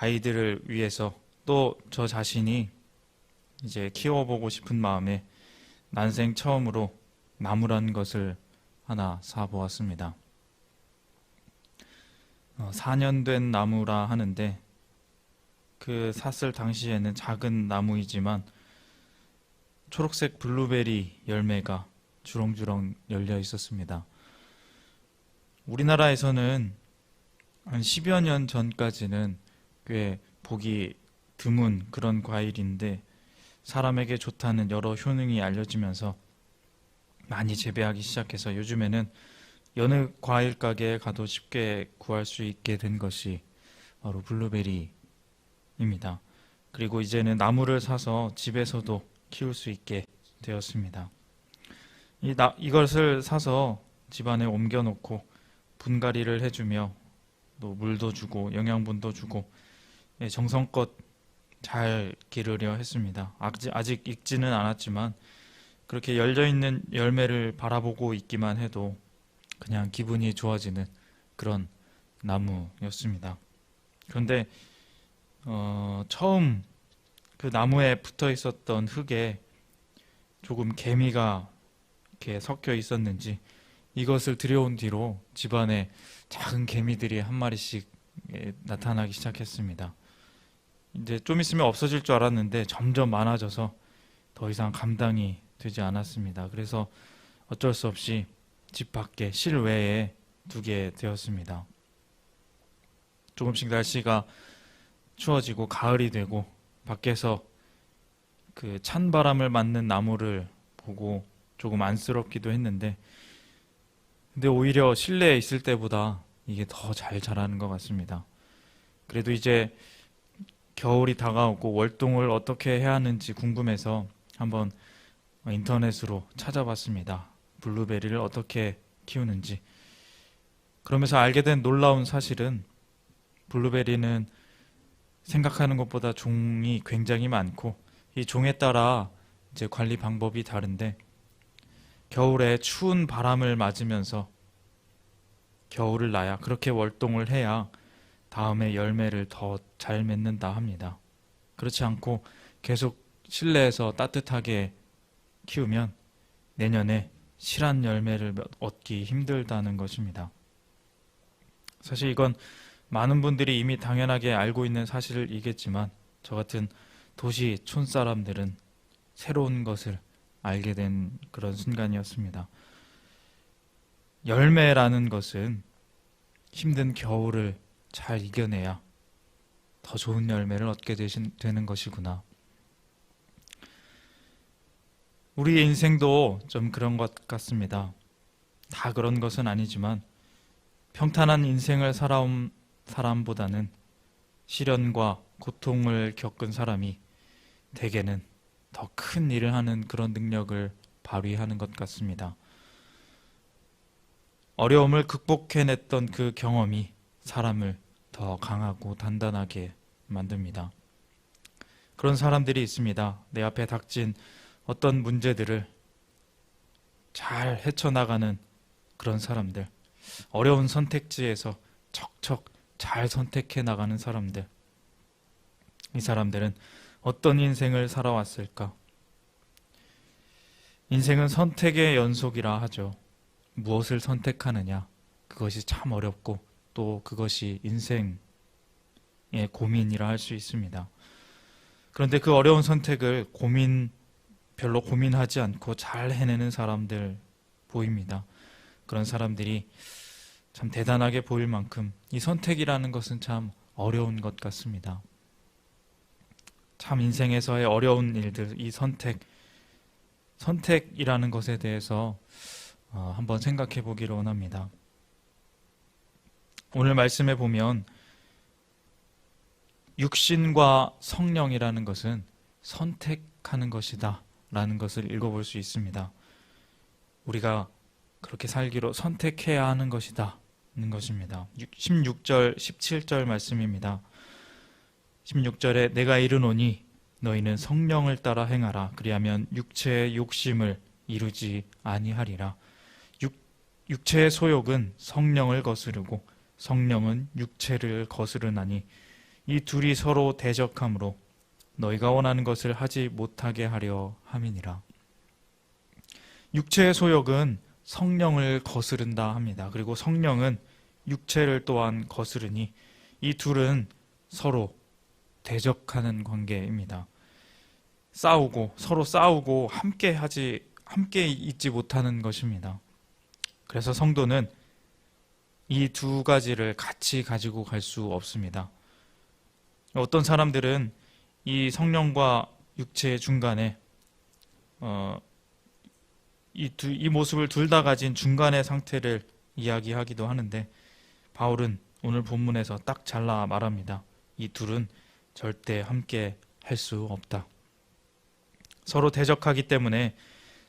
아이들을 위해서 또 저 자신이 이제 키워보고 싶은 마음에 난생 처음으로 나무란 것을 하나 사보았습니다. 4년 된 나무라 하는데 그 샀을 당시에는 작은 나무이지만 초록색 블루베리 열매가 주렁주렁 열려 있었습니다. 우리나라에서는 한 10여 년 전까지는 꽤 보기 드문 그런 과일인데 사람에게 좋다는 여러 효능이 알려지면서 많이 재배하기 시작해서 요즘에는 여느 과일 가게에 가도 쉽게 구할 수 있게 된 것이 바로 블루베리입니다. 그리고 이제는 나무를 사서 집에서도 키울 수 있게 되었습니다. 이것을 사서 집안에 옮겨놓고 분갈이를 해주며 또 물도 주고 영양분도 주고 정성껏 잘 기르려 했습니다. 아직 익지는 않았지만 그렇게 열려있는 열매를 바라보고 있기만 해도 그냥 기분이 좋아지는 그런 나무였습니다. 그런데 처음 그 나무에 붙어 있었던 흙에 조금 개미가 이렇게 섞여 있었는지 이것을 들여온 뒤로 집안에 작은 개미들이 한 마리씩 나타나기 시작했습니다. 이제 좀 있으면 없어질 줄 알았는데 점점 많아져서 더 이상 감당이 되지 않았습니다. 그래서 어쩔 수 없이 집 밖에 실외에 두게 되었습니다. 조금씩 날씨가 추워지고 가을이 되고 밖에서 그 찬 바람을 맞는 나무를 보고 조금 안쓰럽기도 했는데 근데 오히려 실내에 있을 때보다 이게 더 잘 자라는 것 같습니다. 그래도 이제 겨울이 다가오고 월동을 어떻게 해야 하는지 궁금해서 한번 인터넷으로 찾아봤습니다. 블루베리를 어떻게 키우는지. 그러면서 알게 된 놀라운 사실은 블루베리는 생각하는 것보다 종이 굉장히 많고 이 종에 따라 이제 관리 방법이 다른데 겨울에 추운 바람을 맞으면서 겨울을 나야 그렇게 월동을 해야 다음에 열매를 더 잘 맺는다 합니다. 그렇지 않고 계속 실내에서 따뜻하게 키우면 내년에 실한 열매를 얻기 힘들다는 것입니다. 사실 이건 많은 분들이 이미 당연하게 알고 있는 사실이겠지만 저 같은 도시 촌사람들은 새로운 것을 알게 된 그런 순간이었습니다. 열매라는 것은 힘든 겨울을 잘 이겨내야 더 좋은 열매를 얻게 되는 것이구나. 우리의 인생도 좀 그런 것 같습니다. 다 그런 것은 아니지만 평탄한 인생을 살아온 사람보다는 시련과 고통을 겪은 사람이 대개는 더 큰 일을 하는 그런 능력을 발휘하는 것 같습니다. 어려움을 극복해냈던 그 경험이 사람을 더 강하고 단단하게 만듭니다. 그런 사람들이 있습니다. 내 앞에 닥친 어떤 문제들을 잘 헤쳐나가는 그런 사람들, 어려운 선택지에서 척척 잘 선택해 나가는 사람들. 이 사람들은 어떤 인생을 살아왔을까? 인생은 선택의 연속이라 하죠. 무엇을 선택하느냐, 그것이 참 어렵고 또 그것이 인생의 고민이라 할 수 있습니다. 그런데 그 어려운 선택을 별로 고민하지 않고 잘 해내는 사람들 보입니다. 그런 사람들이 참 대단하게 보일 만큼 이 선택이라는 것은 참 어려운 것 같습니다. 참 인생에서의 어려운 일들, 이 선택이라는 것에 대해서 한번 생각해 보기를 원합니다. 오늘 말씀에 보면 육신과 성령이라는 것은 선택하는 것이다 라는 것을 읽어볼 수 있습니다. 우리가 그렇게 살기로 선택해야 하는 것이다 는 것입니다. 16절, 17절 말씀입니다. 16절에 내가 이르노니 너희는 성령을 따라 행하라. 그리하면 육체의 욕심을 이루지 아니하리라. 육체의 소욕은 성령을 거스르고 성령은 육체를 거스르나니 이 둘이 서로 대적함으로 너희가 원하는 것을 하지 못하게 하려 함이니라. 육체의 소욕은 성령을 거스른다 합니다. 그리고 성령은 육체를 또한 거스르니 이 둘은 서로 대적하는 관계입니다. 서로 싸우고 함께 있지 못하는 것입니다. 그래서 성도는 이 두 가지를 같이 가지고 갈 수 없습니다. 어떤 사람들은 이 성령과 육체의 중간에 이 모습을 둘 다 가진 중간의 상태를 이야기하기도 하는데, 바울은 오늘 본문에서 딱 잘라 말합니다. 이 둘은 절대 함께 할 수 없다. 서로 대적하기 때문에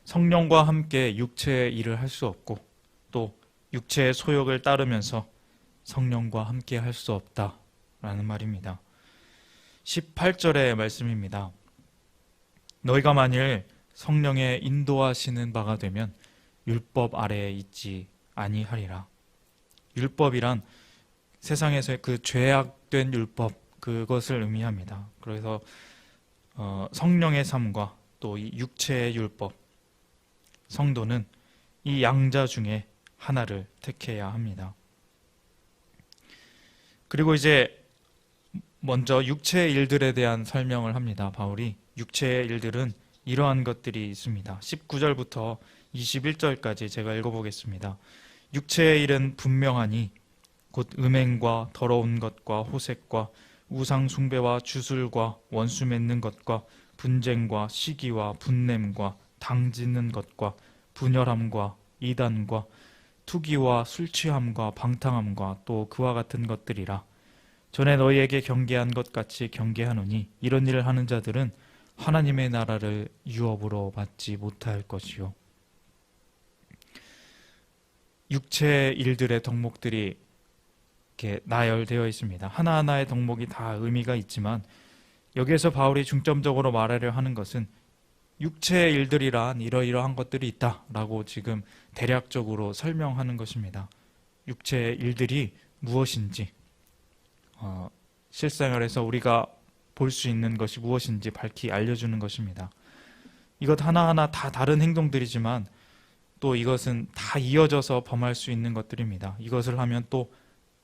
성령과 함께 육체의 일을 할 수 없고, 또 육체의 소욕을 따르면서 성령과 함께 할 수 없다라는 말입니다. 18절의 말씀입니다. 너희가 만일 성령의 인도하시는 바가 되면 율법 아래에 있지 아니하리라. 율법이란 세상에서의 그 죄악된 율법, 그것을 의미합니다. 그래서 성령의 삶과 또 이 육체의 율법, 성도는 이 양자 중에 하나를 택해야 합니다. 그리고 이제 먼저 육체의 일들에 대한 설명을 합니다. 바울이 육체의 일들은 이러한 것들이 있습니다. 19절부터 21절까지 제가 읽어보겠습니다. 육체의 일은 분명하니 곧 음행과 더러운 것과 호색과 우상 숭배와 주술과 원수 맺는 것과 분쟁과 시기와 분냄과 당짓는 것과 분열함과 이단과 투기와 술취함과 방탕함과 또 그와 같은 것들이라. 전에 너희에게 경계한 것 같이 경계하노니 이런 일을 하는 자들은 하나님의 나라를 유업으로 받지 못할 것이요. 육체의 일들의 덕목들이 이렇게 나열되어 있습니다. 하나하나의 덕목이 다 의미가 있지만 여기에서 바울이 중점적으로 말하려 하는 것은 육체의 일들이란 이러이러한 것들이 있다라고 지금 대략적으로 설명하는 것입니다. 육체의 일들이 무엇인지, 실생활에서 우리가 볼 수 있는 것이 무엇인지 밝히 알려주는 것입니다. 이것 하나하나 다 다른 행동들이지만 또 이것은 다 이어져서 범할 수 있는 것들입니다. 이것을 하면 또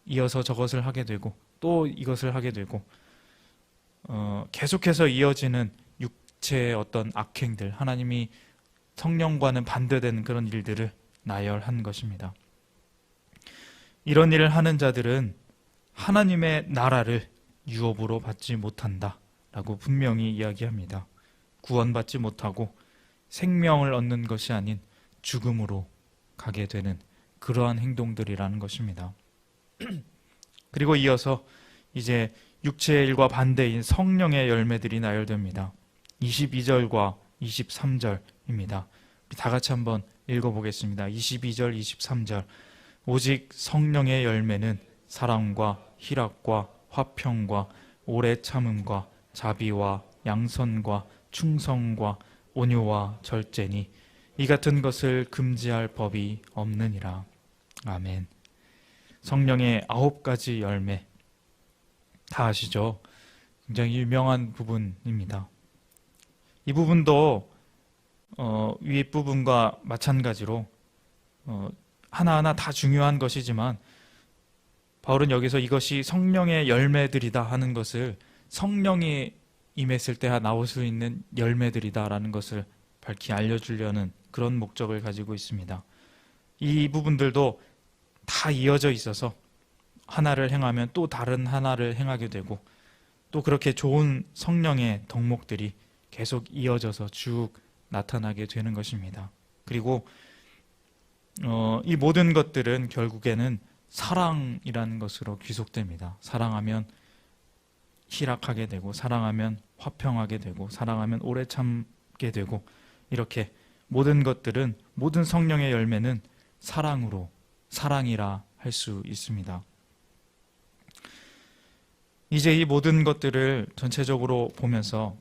이어서 저것을 하게 되고 또 이것을 하게 되고 계속해서 이어지는 육체의 어떤 악행들, 하나님이 성령과는 반대되는 그런 일들을 나열한 것입니다. 이런 일을 하는 자들은 하나님의 나라를 유업으로 받지 못한다 라고 분명히 이야기합니다. 구원받지 못하고 생명을 얻는 것이 아닌 죽음으로 가게 되는 그러한 행동들이라는 것입니다. 그리고 이어서 이제 육체의 일과 반대인 성령의 열매들이 나열됩니다. 22절과 23절입니다. 다 같이 한번 읽어보겠습니다. 22절, 23절. 오직 성령의 열매는 사랑과 희락과 화평과 오래 참음과 자비와 양선과 충성과 온유와 절제니 이 같은 것을 금지할 법이 없느니라. 아멘. 성령의 9가지 열매 다 아시죠? 굉장히 유명한 부분입니다. 이 부분도 윗부분과 마찬가지로 하나하나 다 중요한 것이지만 바울은 여기서 이것이 성령의 열매들이다 하는 것을, 성령이 임했을 때 나올 수 있는 열매들이다라는 것을 밝히 알려주려는 그런 목적을 가지고 있습니다. 이 부분들도 다 이어져 있어서 하나를 행하면 또 다른 하나를 행하게 되고 또 그렇게 좋은 성령의 덕목들이 계속 이어져서 쭉 나타나게 되는 것입니다. 그리고 이 모든 것들은 결국에는 사랑이라는 것으로 귀속됩니다. 사랑하면 희락하게 되고, 사랑하면 화평하게 되고, 사랑하면 오래 참게 되고, 이렇게 모든 것들은, 모든 성령의 열매는 사랑이라 할 수 있습니다. 이제 이 모든 것들을 전체적으로 보면서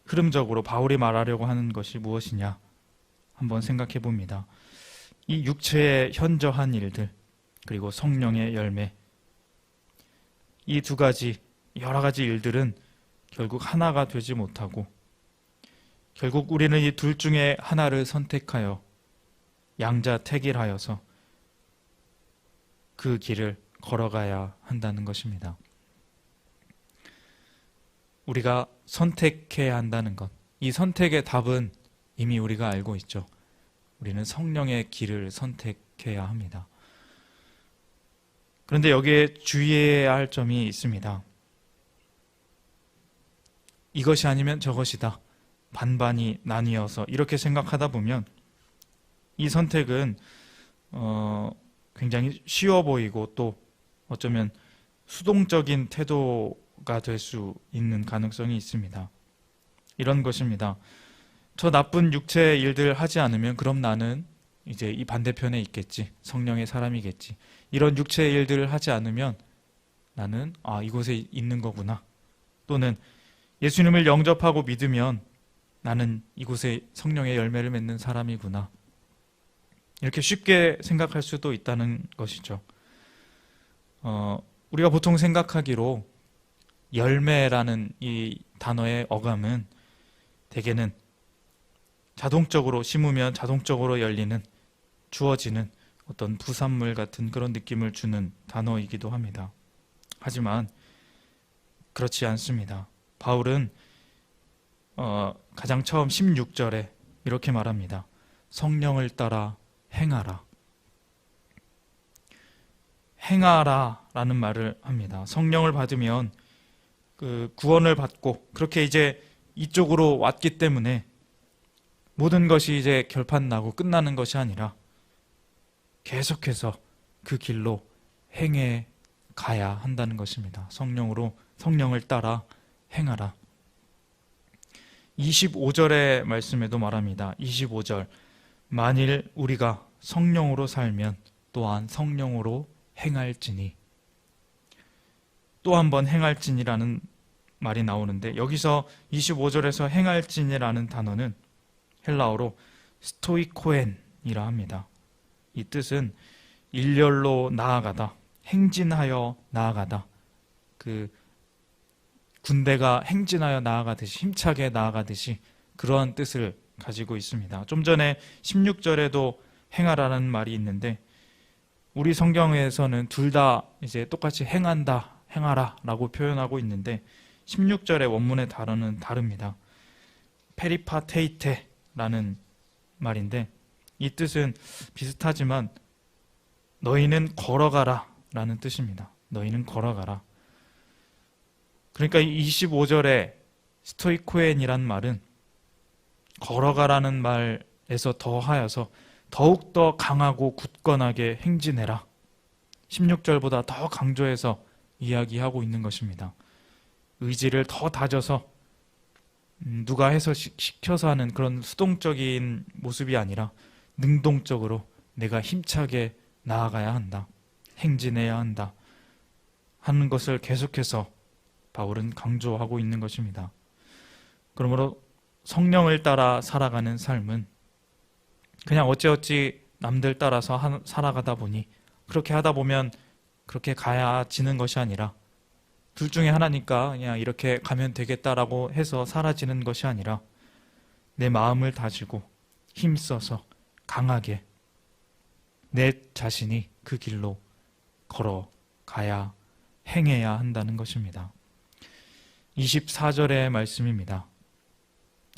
흐름적으로 바울이 말하려고 하는 것이 무엇이냐 한번 생각해 봅니다. 이 육체의 현저한 일들, 그리고 성령의 열매, 이 두 가지, 여러 가지 일들은 결국 하나가 되지 못하고 결국 우리는 이 둘 중에 하나를 선택하여 양자택일하여서 그 길을 걸어가야 한다는 것입니다. 우리가 선택해야 한다는 것, 이 선택의 답은 이미 우리가 알고 있죠. 우리는 성령의 길을 선택해야 합니다. 그런데 여기에 주의해야 할 점이 있습니다. 이것이 아니면 저것이다. 반반이 나뉘어서 이렇게 생각하다 보면 이 선택은 굉장히 쉬워 보이고 또 어쩌면 수동적인 태도가 될 수 있는 가능성이 있습니다. 이런 것입니다. 저 나쁜 육체의 일들 하지 않으면 그럼 나는 이제 이 반대편에 있겠지. 성령의 사람이겠지. 이런 육체의 일들을 하지 않으면 나는 이곳에 있는 거구나. 또는 예수님을 영접하고 믿으면 나는 이곳에 성령의 열매를 맺는 사람이구나. 이렇게 쉽게 생각할 수도 있다는 것이죠. 우리가 보통 생각하기로 열매라는 이 단어의 어감은 대개는 자동적으로 심으면 자동적으로 열리는, 주어지는 어떤 부산물 같은 그런 느낌을 주는 단어이기도 합니다. 하지만 그렇지 않습니다. 바울은 가장 처음 16절에 이렇게 말합니다. 성령을 따라 행하라. 행하라 라는 말을 합니다. 성령을 받으면 그 구원을 받고 그렇게 이제 이쪽으로 왔기 때문에 모든 것이 이제 결판 나고 끝나는 것이 아니라 계속해서 그 길로 행해 가야 한다는 것입니다. 성령을 따라 행하라. 25절의 말씀에도 말합니다. 25절. 만일 우리가 성령으로 살면 또한 성령으로 행할지니. 또 한 번 행할지니라는 말이 나오는데 여기서 25절에서 행할지니라는 단어는 헬라어로 스토이코엔이라 합니다. 이 뜻은 일렬로 나아가다, 행진하여 나아가다. 그 군대가 행진하여 나아가듯이, 힘차게 나아가듯이 그러한 뜻을 가지고 있습니다. 좀 전에 16절에도 행하라는 말이 있는데 우리 성경에서는 둘 다 이제 똑같이 행한다, 행하라 라고 표현하고 있는데 16절의 원문의 단어는 다릅니다. 페리파테이테라는 말인데 이 뜻은 비슷하지만 너희는 걸어가라 라는 뜻입니다. 너희는 걸어가라. 그러니까 25절에 스토이코엔이란 말은 걸어가라는 말에서 더하여서 더욱더 강하고 굳건하게 행진해라. 16절보다 더 강조해서 이야기하고 있는 것입니다. 의지를 더 다져서 누가 해서 시켜서 하는 그런 수동적인 모습이 아니라 능동적으로 내가 힘차게 나아가야 한다. 행진해야 한다. 하는 것을 계속해서 바울은 강조하고 있는 것입니다. 그러므로 성령을 따라 살아가는 삶은 그냥 어찌어찌 남들 따라서 살아가다 보니 그렇게 하다 보면 그렇게 가야지는 것이 아니라 둘 중에 하나니까 그냥 이렇게 가면 되겠다라고 해서 사라지는 것이 아니라 내 마음을 다지고 힘써서 강하게 내 자신이 그 길로 걸어가야 행해야 한다는 것입니다. 24절의 말씀입니다.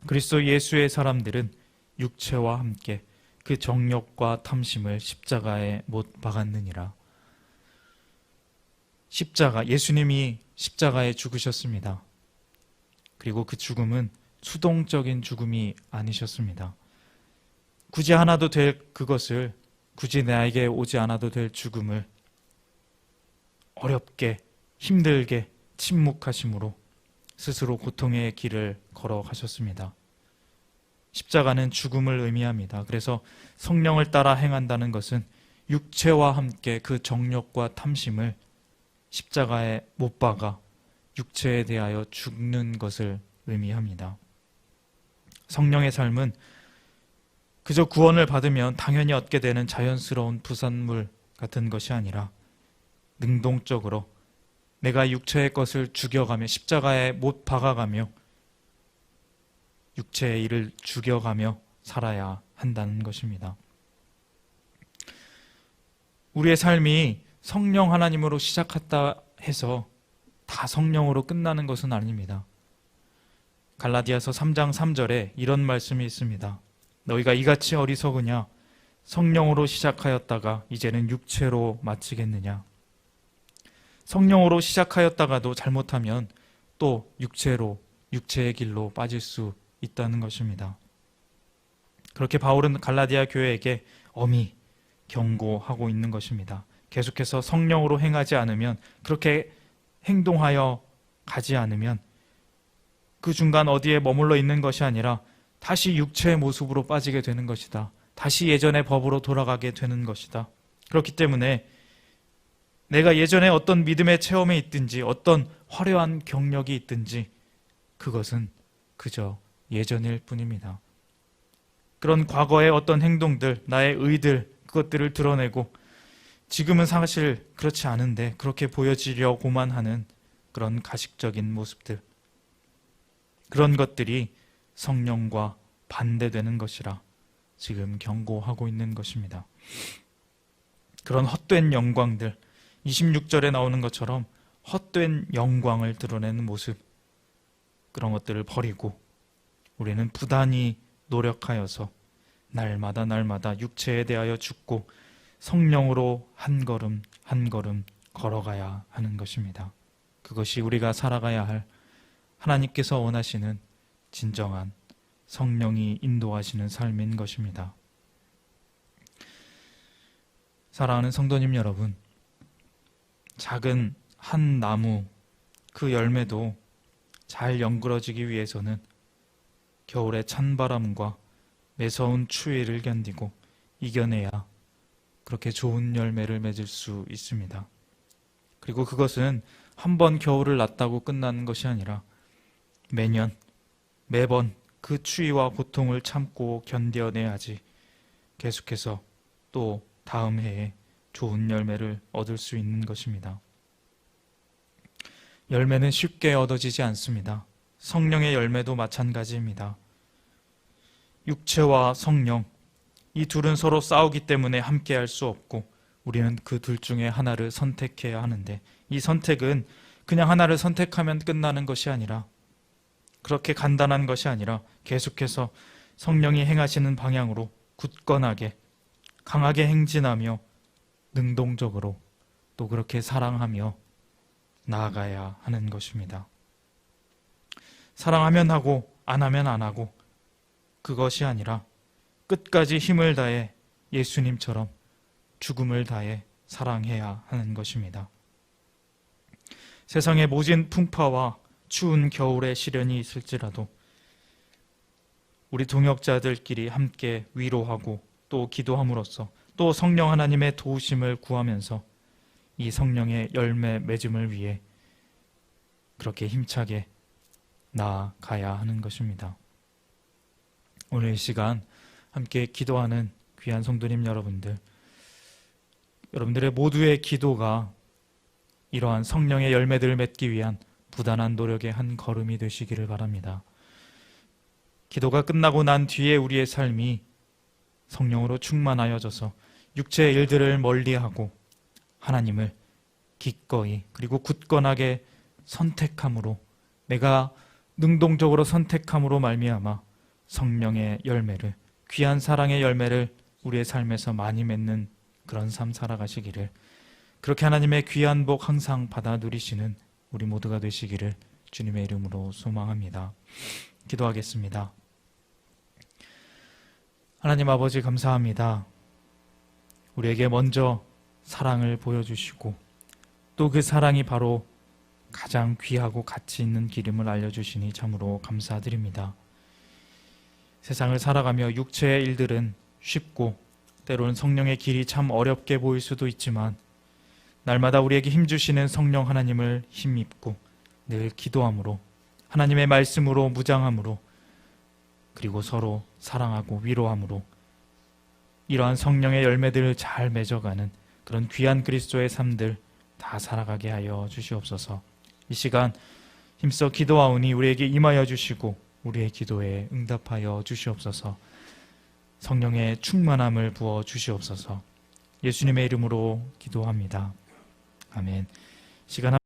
그리스도 예수의 사람들은 육체와 함께 그 정욕과 탐심을 십자가에 못 박았느니라. 십자가, 예수님이 십자가에 죽으셨습니다. 그리고 그 죽음은 수동적인 죽음이 아니셨습니다. 굳이 하나도 될 그것을, 굳이 나에게 오지 않아도 될 죽음을 어렵게, 힘들게 침묵하심으로 스스로 고통의 길을 걸어가셨습니다. 십자가는 죽음을 의미합니다. 그래서 성령을 따라 행한다는 것은 육체와 함께 그 정욕과 탐심을 십자가에 못 박아 육체에 대하여 죽는 것을 의미합니다. 성령의 삶은 그저 구원을 받으면 당연히 얻게 되는 자연스러운 부산물 같은 것이 아니라 능동적으로 내가 육체의 것을 죽여가며 십자가에 못 박아가며 육체의 일을 죽여가며 살아야 한다는 것입니다. 우리의 삶이 성령 하나님으로 시작했다 해서 다 성령으로 끝나는 것은 아닙니다. 갈라디아서 3장 3절에 이런 말씀이 있습니다. 너희가 이같이 어리석으냐? 성령으로 시작하였다가 이제는 육체로 마치겠느냐? 성령으로 시작하였다가도 잘못하면 또 육체의 길로 빠질 수 있다는 것입니다. 그렇게 바울은 갈라디아 교회에게 엄히 경고하고 있는 것입니다. 계속해서 성령으로 행하지 않으면, 그렇게 행동하여 가지 않으면 그 중간 어디에 머물러 있는 것이 아니라 다시 육체의 모습으로 빠지게 되는 것이다. 다시 예전의 법으로 돌아가게 되는 것이다. 그렇기 때문에 내가 예전에 어떤 믿음의 체험에 있든지 어떤 화려한 경력이 있든지 그것은 그저 예전일 뿐입니다. 그런 과거의 어떤 행동들, 나의 의들, 그것들을 드러내고 지금은 사실 그렇지 않은데 그렇게 보여지려고만 하는 그런 가식적인 모습들, 그런 것들이 성령과 반대되는 것이라 지금 경고하고 있는 것입니다. 그런 헛된 영광들, 26절에 나오는 것처럼 헛된 영광을 드러내는 모습, 그런 것들을 버리고 우리는 부단히 노력하여서 날마다 육체에 대하여 죽고 성령으로 한 걸음 한 걸음 걸어가야 하는 것입니다. 그것이 우리가 살아가야 할 하나님께서 원하시는 진정한 성령이 인도하시는 삶인 것입니다. 사랑하는 성도님 여러분, 작은 한 나무 그 열매도 잘 연그러지기 위해서는 겨울의 찬바람과 매서운 추위를 견디고 이겨내야 그렇게 좋은 열매를 맺을 수 있습니다. 그리고 그것은 한 번 겨울을 났다고 끝나는 것이 아니라 매번 그 추위와 고통을 참고 견뎌내야지 계속해서 또 다음 해에 좋은 열매를 얻을 수 있는 것입니다. 열매는 쉽게 얻어지지 않습니다. 성령의 열매도 마찬가지입니다. 육체와 성령, 이 둘은 서로 싸우기 때문에 함께 할 수 없고 우리는 그 둘 중에 하나를 선택해야 하는데, 이 선택은 그냥 하나를 선택하면 끝나는 것이 아니라, 그렇게 간단한 것이 아니라 계속해서 성령이 행하시는 방향으로 굳건하게 강하게 행진하며 능동적으로 또 그렇게 사랑하며 나아가야 하는 것입니다. 사랑하면 하고 안 하면 안 하고 그것이 아니라 끝까지 힘을 다해 예수님처럼 죽음을 다해 사랑해야 하는 것입니다. 세상의 모진 풍파와 추운 겨울의 시련이 있을지라도 우리 동역자들끼리 함께 위로하고 또 기도함으로써 또 성령 하나님의 도우심을 구하면서 이 성령의 열매 맺음을 위해 그렇게 힘차게 나아가야 하는 것입니다. 오늘 이 시간 함께 기도하는 귀한 성도님 여러분들, 여러분들의 모두의 기도가 이러한 성령의 열매들을 맺기 위한 부단한 노력의 한 걸음이 되시기를 바랍니다. 기도가 끝나고 난 뒤에 우리의 삶이 성령으로 충만하여져서 육체의 일들을 멀리하고 하나님을 기꺼이 그리고 굳건하게 선택함으로, 내가 능동적으로 선택함으로 말미암아 성령의 열매를, 귀한 사랑의 열매를 우리의 삶에서 많이 맺는 그런 삶 살아가시기를, 그렇게 하나님의 귀한 복 항상 받아 누리시는 우리 모두가 되시기를 주님의 이름으로 소망합니다. 기도하겠습니다. 하나님 아버지, 감사합니다. 우리에게 먼저 사랑을 보여주시고 또 그 사랑이 바로 가장 귀하고 가치 있는 기름을 알려주시니 참으로 감사드립니다. 세상을 살아가며 육체의 일들은 쉽고 때로는 성령의 길이 참 어렵게 보일 수도 있지만, 날마다 우리에게 힘주시는 성령 하나님을 힘입고 늘 기도함으로, 하나님의 말씀으로 무장함으로, 그리고 서로 사랑하고 위로함으로 이러한 성령의 열매들을 잘 맺어가는 그런 귀한 그리스도의 삶들 다 살아가게 하여 주시옵소서. 이 시간 힘써 기도하오니 우리에게 임하여 주시고 우리의 기도에 응답하여 주시옵소서. 성령의 충만함을 부어 주시옵소서. 예수님의 이름으로 기도합니다. 아멘. 시간